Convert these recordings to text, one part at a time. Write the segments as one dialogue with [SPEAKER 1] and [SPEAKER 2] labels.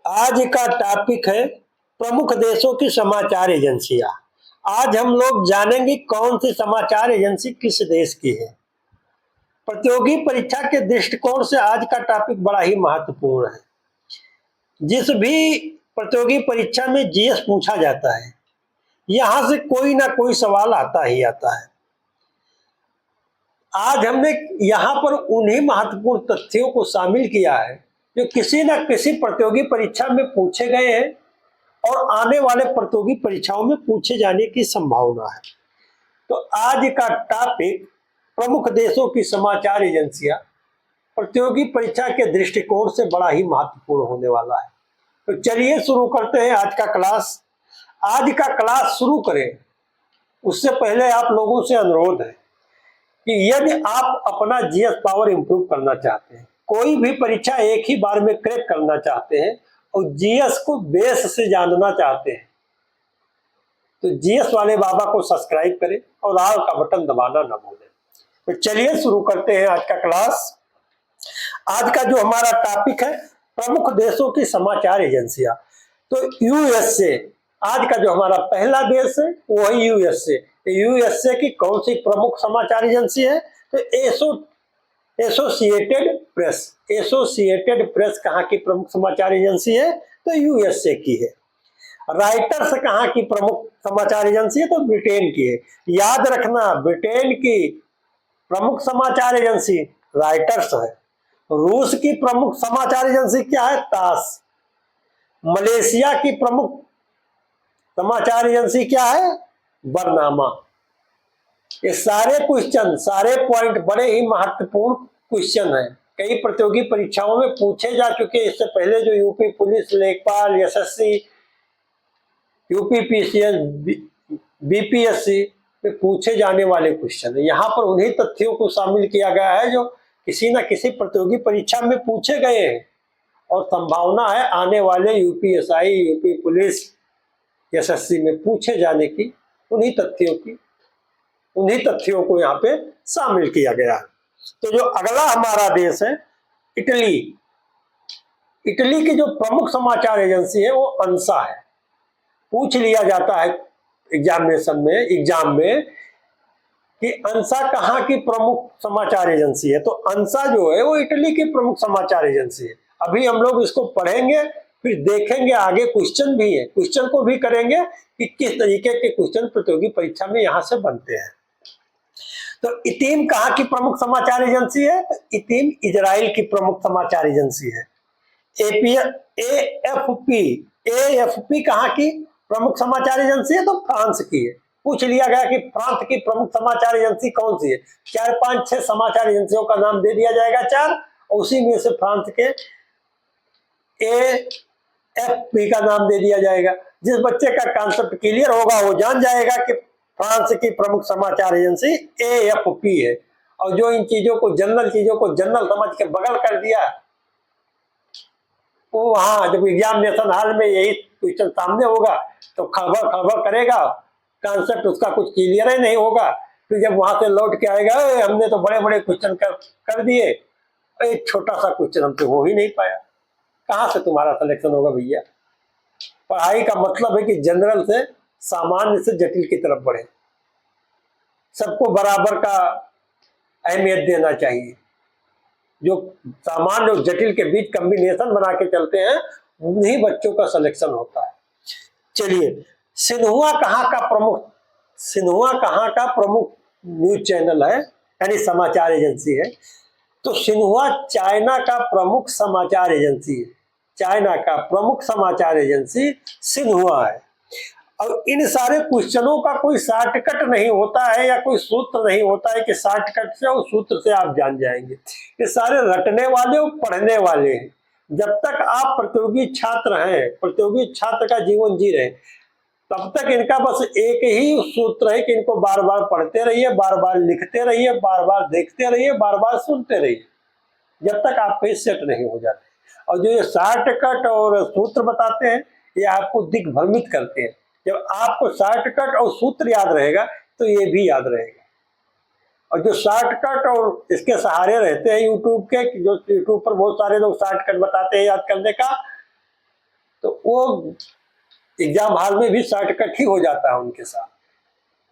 [SPEAKER 1] आज का टॉपिक है प्रमुख देशों की समाचार एजेंसियां। आज हम लोग जानेंगे कौन सी समाचार एजेंसी किस देश की है। प्रतियोगी परीक्षा के दृष्टिकोण से आज का टॉपिक बड़ा ही महत्वपूर्ण है। जिस भी प्रतियोगी परीक्षा में जीएस पूछा जाता है, यहां से कोई ना कोई सवाल आता ही आता है। आज हमने यहाँ पर उन्हीं महत्वपूर्ण तथ्यों को शामिल किया है जो किसी न किसी प्रतियोगी परीक्षा में पूछे गए हैं और आने वाले प्रतियोगी परीक्षाओं में पूछे जाने की संभावना है। तो आज का टॉपिक प्रमुख देशों की समाचार एजेंसियां प्रतियोगी परीक्षा के दृष्टिकोण से बड़ा ही महत्वपूर्ण होने वाला है। तो चलिए शुरू करते हैं आज का क्लास। आज का क्लास शुरू करें उससे पहले आप लोगों से अनुरोध है कि यदि आप अपना जीएस पावर इंप्रूव करना चाहते हैं, कोई भी परीक्षा एक ही बार में क्रैक करना चाहते हैं और जीएस को बेस से जानना चाहते हैं, तो जीएस वाले बाबा को सब्सक्राइब करें और आल का बटन दबाना न भूलें। तो चलिए शुरू करते हैं आज का क्लास। आज का जो हमारा टॉपिक है प्रमुख देशों की समाचार एजेंसियां। तो यूएसए आज का जो हमारा पहला देश है वो है यूएसए। यूएसए की कौन सी प्रमुख समाचार एजेंसी है? तो एसोसिएटेड प्रेस कहाँ की प्रमुख समाचार एजेंसी है? तो यूएसए की है। राइटर्स कहाँ की प्रमुख समाचार एजेंसी है? तो ब्रिटेन की है। याद रखना, ब्रिटेन की प्रमुख समाचार एजेंसी राइटर्स है। रूस की प्रमुख समाचार एजेंसी क्या है? तास। मलेशिया की प्रमुख समाचार एजेंसी क्या है? बरनामा। ये सारे क्वेश्चन, सारे पॉइंट बड़े ही महत्वपूर्ण क्वेश्चन हैं। कई प्रतियोगी परीक्षाओं में पूछे जा चुके। इससे पहले जो यूपी पुलिस, लेखपाल, एसएससी, यूपी पीसीएस, बीपीएससी में पूछे जाने वाले क्वेश्चन है। यहाँ पर उन्हीं तथ्यों को शामिल किया गया है जो किसी न किसी प्रतियोगी परीक्षा में पूछे गए हैं और संभावना है आने वाले यूपीएसआई, यूपी पुलिस, एसएससी में पूछे जाने की। उन्हीं तथ्यों को यहाँ पे शामिल किया गया है। तो जो अगला हमारा देश है इटली। इटली की जो प्रमुख समाचार एजेंसी है वो अंसा है। पूछ लिया जाता है एग्जाम में कि अंसा कहाँ की प्रमुख समाचार एजेंसी है? तो अंसा जो है वो इटली की प्रमुख समाचार एजेंसी है। अभी हम लोग इसको पढ़ेंगे, फिर देखेंगे, आगे क्वेश्चन भी है, क्वेश्चन को भी करेंगे कि किस तरीके के क्वेश्चन प्रतियोगी परीक्षा में यहाँ से बनते हैं। तो इतीम कहाँ की प्रमुख समाचार एजेंसी है? तो इतीम इजराइल की प्रमुख समाचार एजेंसी है। एएफपी कहाँ की प्रमुख समाचार एजेंसी है? तो फ्रांस की है। पूछ लिया गया कि फ्रांस की प्रमुख समाचार एजेंसी कौन सी है? 4, 5, 6 समाचार एजेंसियों का नाम दे दिया जाएगा, 4, और उसी में से फ्रांस के एएफपी का नाम दे दिया जाएगा। जिस बच्चे का कॉन्सेप्ट क्लियर होगा वो जान जाएगा कि फ्रांस की प्रमुख समाचार एजेंसी एएफपी है। और जो इन चीजों को जनरल समझ के बगल कर दिया, वो वहां जब एग्जामिनेशन हॉल में यही क्वेश्चन सामने होगा तो खबर करेगा, कॉन्सेप्ट उसका कुछ क्लियर ही नहीं होगा। फिर जब वहां से लौट के आएगा, हमने तो बड़े बड़े क्वेश्चन कर दिए, एक छोटा सा क्वेश्चन हमसे हो ही नहीं पाया। कहाँ से तुम्हारा सिलेक्शन होगा भैया? पढ़ाई का मतलब है कि जनरल से सामान्य से जटिल की तरफ बढ़े, सबको बराबर का अहमियत देना चाहिए। जो सामान्य और जटिल के बीच कॉम्बिनेशन बना के चलते हैं उन्हीं बच्चों का सिलेक्शन होता है। चलिए, सिन्हुआ कहाँ का प्रमुख न्यूज चैनल है, यानी समाचार एजेंसी है? तो सिन्हुआ चाइना का प्रमुख समाचार एजेंसी है। चाइना का प्रमुख समाचार एजेंसी सिन्हुआ है। और इन सारे क्वेश्चनों का कोई शॉर्टकट नहीं होता है या कोई सूत्र नहीं होता है कि शॉर्टकट से और सूत्र से आप जान जाएंगे। ये सारे रटने वाले और पढ़ने वाले हैं। जब तक आप प्रतियोगी छात्र हैं, प्रतियोगी छात्र का जीवन जी रहे, तब तक इनका बस एक ही सूत्र है कि इनको बार बार पढ़ते रहिए, बार बार लिखते रहिए, बार बार देखते रहिए, बार बार सुनते रहिए, जब तक आप पे सेट नहीं हो जाते। और जो ये शॉर्टकट और सूत्र बताते हैं ये आपको दिग्भ्रमित करते हैं। जब आपको शॉर्टकट और सूत्र याद रहेगा तो ये भी याद रहेगा। और जो शॉर्टकट और इसके सहारे रहते हैं यूट्यूब के, जो यूट्यूब पर बहुत सारे लोग शॉर्टकट बताते हैं याद करने का, वो एग्जाम हॉल में भी शॉर्टकट ही हो जाता है उनके साथ।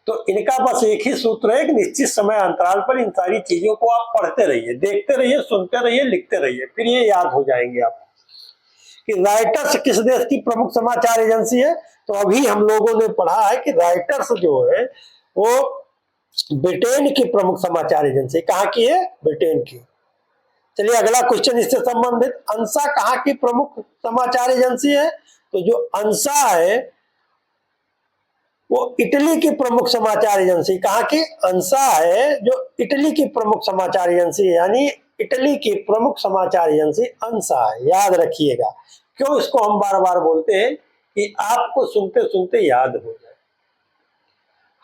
[SPEAKER 1] तो इनका बस एक ही सूत्र है कि निश्चित समय अंतराल पर इन सारी चीजों को आप पढ़ते रहिए, देखते रहिए, सुनते रहिए, लिखते रहिए, फिर ये याद हो जाएंगे आप। कि रॉयटर्स किस देश की प्रमुख समाचार एजेंसी है? तो अभी हम लोगों ने पढ़ा है कि रॉयटर्स जो है वो ब्रिटेन की प्रमुख समाचार एजेंसी। कहाँ की है? ब्रिटेन की। चलिए अगला क्वेश्चन इससे संबंधित, अंसा कहाँ की प्रमुख समाचार एजेंसी है? तो जो अंसा है वो इटली की प्रमुख समाचार एजेंसी। कहाँ की? अंसा है जो इटली की प्रमुख समाचार एजेंसी है, यानी इटली की प्रमुख समाचार एजेंसी अंसा है। याद रखिएगा। क्यों इसको हम बार बार बोलते हैं? कि आपको सुनते सुनते याद हो जाए।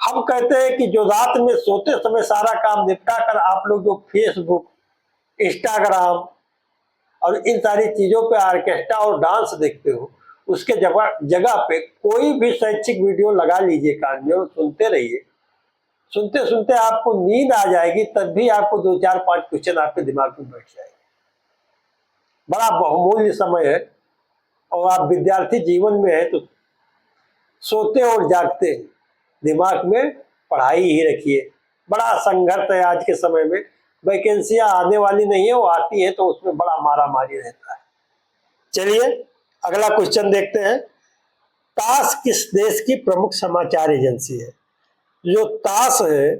[SPEAKER 1] हम कहते हैं कि जो रात में सोते समय सारा काम निपटा कर आप लोग जो फेसबुक, इंस्टाग्राम और इन सारी चीजों पे ऑर्केस्ट्रा और डांस देखते हो, उसके जगह पे कोई भी शैक्षिक वीडियो लगा लीजिए कान में और सुनते रहिए। सुनते सुनते आपको नींद आ जाएगी, तब भी आपको 2 4 5 क्वेश्चन आपके दिमाग में बैठ जाएंगे। बड़ा बहुमूल्य समय है और आप विद्यार्थी जीवन में है तो सोते और जागते दिमाग में पढ़ाई ही रखिए। बड़ा संघर्ष है आज के समय में, वैकेंसियां आने वाली नहीं है, वो आती है तो उसमें बड़ा मारा मारी रहता है। चलिए अगला क्वेश्चन देखते हैं, तास किस देश की प्रमुख समाचार एजेंसी है? जो तास है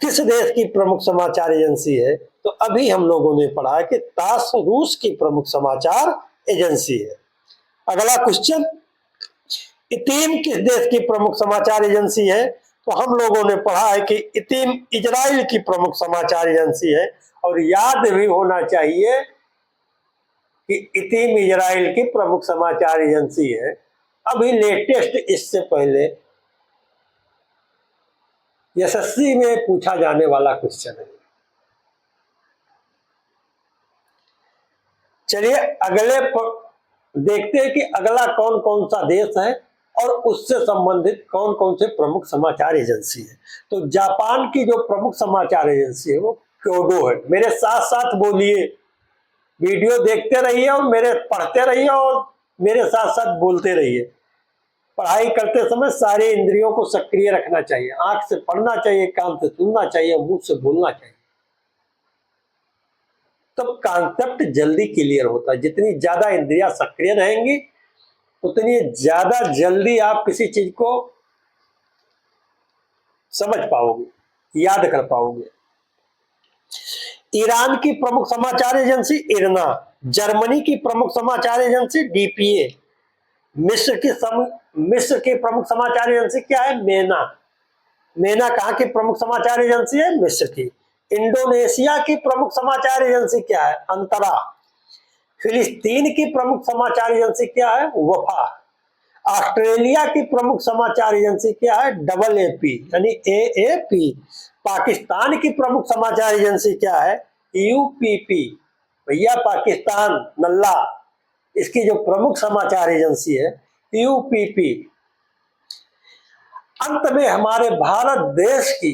[SPEAKER 1] किस देश की प्रमुख समाचार एजेंसी है? तो अभी हम लोगों ने पढ़ा कि तास रूस की प्रमुख समाचार एजेंसी है। अगला क्वेश्चन, इतीम किस देश की प्रमुख समाचार एजेंसी है? तो हम लोगों ने पढ़ा है कि इतीम इजराइल की प्रमुख समाचार एजेंसी है। और याद भी होना चाहिए कि इतीम इजराइल की प्रमुख समाचार एजेंसी है। अभी लेटेस्ट इससे पहले एसएससी में पूछा जाने वाला क्वेश्चन है। चलिए अगले देखते हैं कि अगला कौन कौन सा देश है और उससे संबंधित कौन कौन से प्रमुख समाचार एजेंसी है। तो जापान की जो प्रमुख समाचार एजेंसी है वो क्योडो है। मेरे साथ साथ बोलिए, वीडियो देखते रहिए और मेरे पढ़ते रहिए और मेरे साथ साथ बोलते रहिए। पढ़ाई करते समय सारे इंद्रियों को सक्रिय रखना चाहिए। आंख से पढ़ना चाहिए, कान से सुनना चाहिए, मुंह से बोलना चाहिए, तब कॉन्सेप्ट जल्दी क्लियर होता है। जितनी ज्यादा इंद्रियां सक्रिय रहेंगी उतनी ज्यादा जल्दी आप किसी चीज को समझ पाओगे, याद कर पाओगे। ईरान की प्रमुख समाचार एजेंसी इरना, जर्मनी की प्रमुख समाचार एजेंसी डीपीए, मिस्र की प्रमुख समाचार एजेंसी क्या है? मेना। मेना कहाँ की प्रमुख समाचार एजेंसी है? मिस्र की। इंडोनेशिया की प्रमुख समाचार एजेंसी क्या है? अंतरा। फिलिस्तीन की प्रमुख समाचार एजेंसी क्या है? वफा। ऑस्ट्रेलिया की प्रमुख समाचार एजेंसी क्या है? डबल एपी यानी एएपी। पाकिस्तान की प्रमुख समाचार एजेंसी क्या है? यूपीपी। भैया पाकिस्तान नल्ला, इसकी जो प्रमुख समाचार एजेंसी है यूपीपी। अंत में हमारे भारत देश की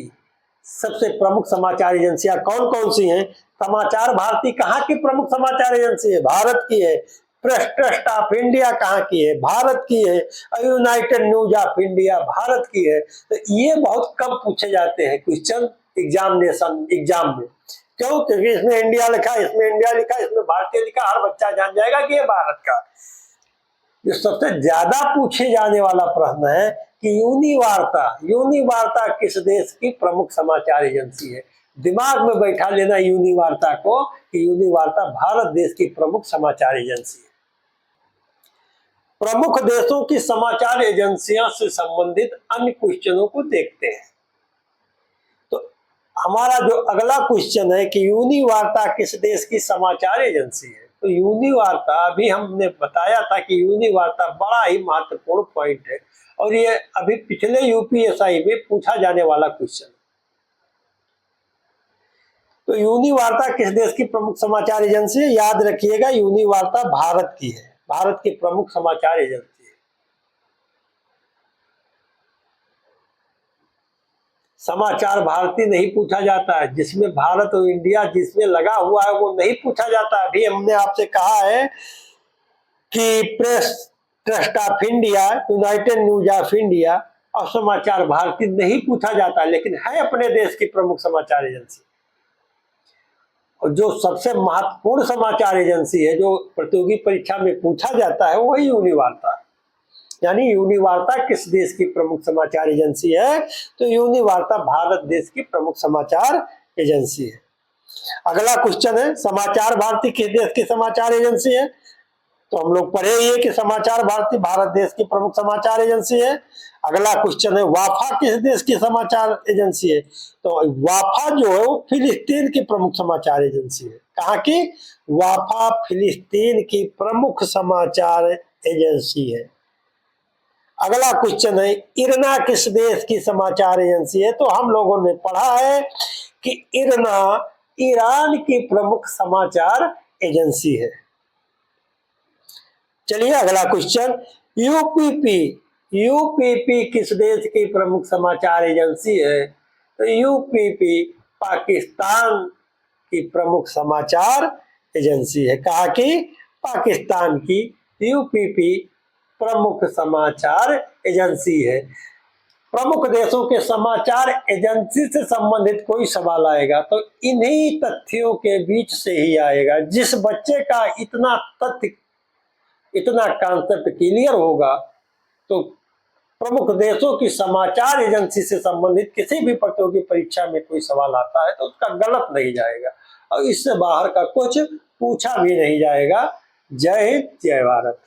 [SPEAKER 1] सबसे प्रमुख समाचार एजेंसियां कौन कौन सी हैं? समाचार भारती कहाँ की प्रमुख समाचार एजेंसी है? भारत की है। प्रेस ट्रस्ट ऑफ इंडिया कहाँ की है? भारत की है। United news of India Bharat की है। तो ये बहुत कम पूछे जाते हैं क्वेश्चन एग्जाम में। क्यों? क्योंकि इसमें इंडिया लिखा, इसमें इंडिया लिखा, इसमें भारतीय लिखा, हर बच्चा जान जाएगा कि ये भारत का। जो सबसे ज्यादा पूछे जाने वाला प्रश्न है कि यूनिवार्ता किस देश की प्रमुख समाचार एजेंसी है? दिमाग में बैठा लेना यूनिवार्ता को कि यूनिवार्ता भारत देश की प्रमुख समाचार एजेंसी है। प्रमुख देशों की समाचार एजेंसियों से संबंधित अन्य क्वेश्चनों को देखते हैं। तो हमारा जो अगला क्वेश्चन है कि यूनिवार्ता किस देश की समाचार एजेंसी है? तो यूनिवार्ता, अभी हमने बताया था कि यूनिवार्ता बड़ा ही महत्वपूर्ण पॉइंट है और ये अभी पिछले यूपीएसआई में पूछा जाने वाला क्वेश्चन। तो यूनिवार्ता किस देश की प्रमुख समाचार एजेंसी है? याद रखिएगा यूनिवार्ता भारत की है, भारत की प्रमुख समाचार एजेंसी है। समाचार भारती नहीं पूछा जाता है, जिसमें भारत और इंडिया जिसमें लगा हुआ है वो नहीं पूछा जाता। अभी हमने आपसे कहा है कि press trust of India, United news of India और समाचार भारती नहीं पूछा जाता, लेकिन है अपने देश की प्रमुख समाचार एजेंसी। और जो सबसे महत्वपूर्ण समाचार एजेंसी है जो प्रतियोगी परीक्षा में पूछा जाता है वही यूनिवार्ता है। यानी यूनिवार्ता किस देश की प्रमुख समाचार एजेंसी है? तो यूनिवार्ता भारत देश की प्रमुख समाचार एजेंसी है। अगला क्वेश्चन है, समाचार भारती किस देश की समाचार एजेंसी है? तो हम लोग पढ़े ही है कि समाचार भारती भारत देश की प्रमुख समाचार एजेंसी है। अगला क्वेश्चन है, वाफा किस देश की समाचार एजेंसी है? तो वाफा जो है वो फिलिस्तीन की प्रमुख समाचार एजेंसी है। कहाँ की? वाफा फिलिस्तीन की प्रमुख समाचार एजेंसी है। अगला क्वेश्चन है, इरना किस देश की समाचार एजेंसी है? तो हम लोगों ने पढ़ा है कि इरना ईरान की प्रमुख समाचार एजेंसी है। चलिए अगला क्वेश्चन, यूपीपी यूपीपी किस देश की प्रमुख समाचार एजेंसी है? तो यूपीपी पाकिस्तान की प्रमुख समाचार एजेंसी है। कहा कि पाकिस्तान की यूपीपी प्रमुख समाचार एजेंसी है। प्रमुख देशों के समाचार एजेंसी से संबंधित कोई सवाल आएगा तो इन्हीं तथ्यों के बीच से ही आएगा। जिस बच्चे का इतना तथ्य, इतना कॉन्सेप्ट क्लियर होगा तो प्रमुख देशों की समाचार एजेंसी से संबंधित किसी भी प्रतियोगी परीक्षा में कोई सवाल आता है तो उसका गलत नहीं जाएगा और इससे बाहर का कुछ पूछा भी नहीं जाएगा। जय हिंद, जय भारत।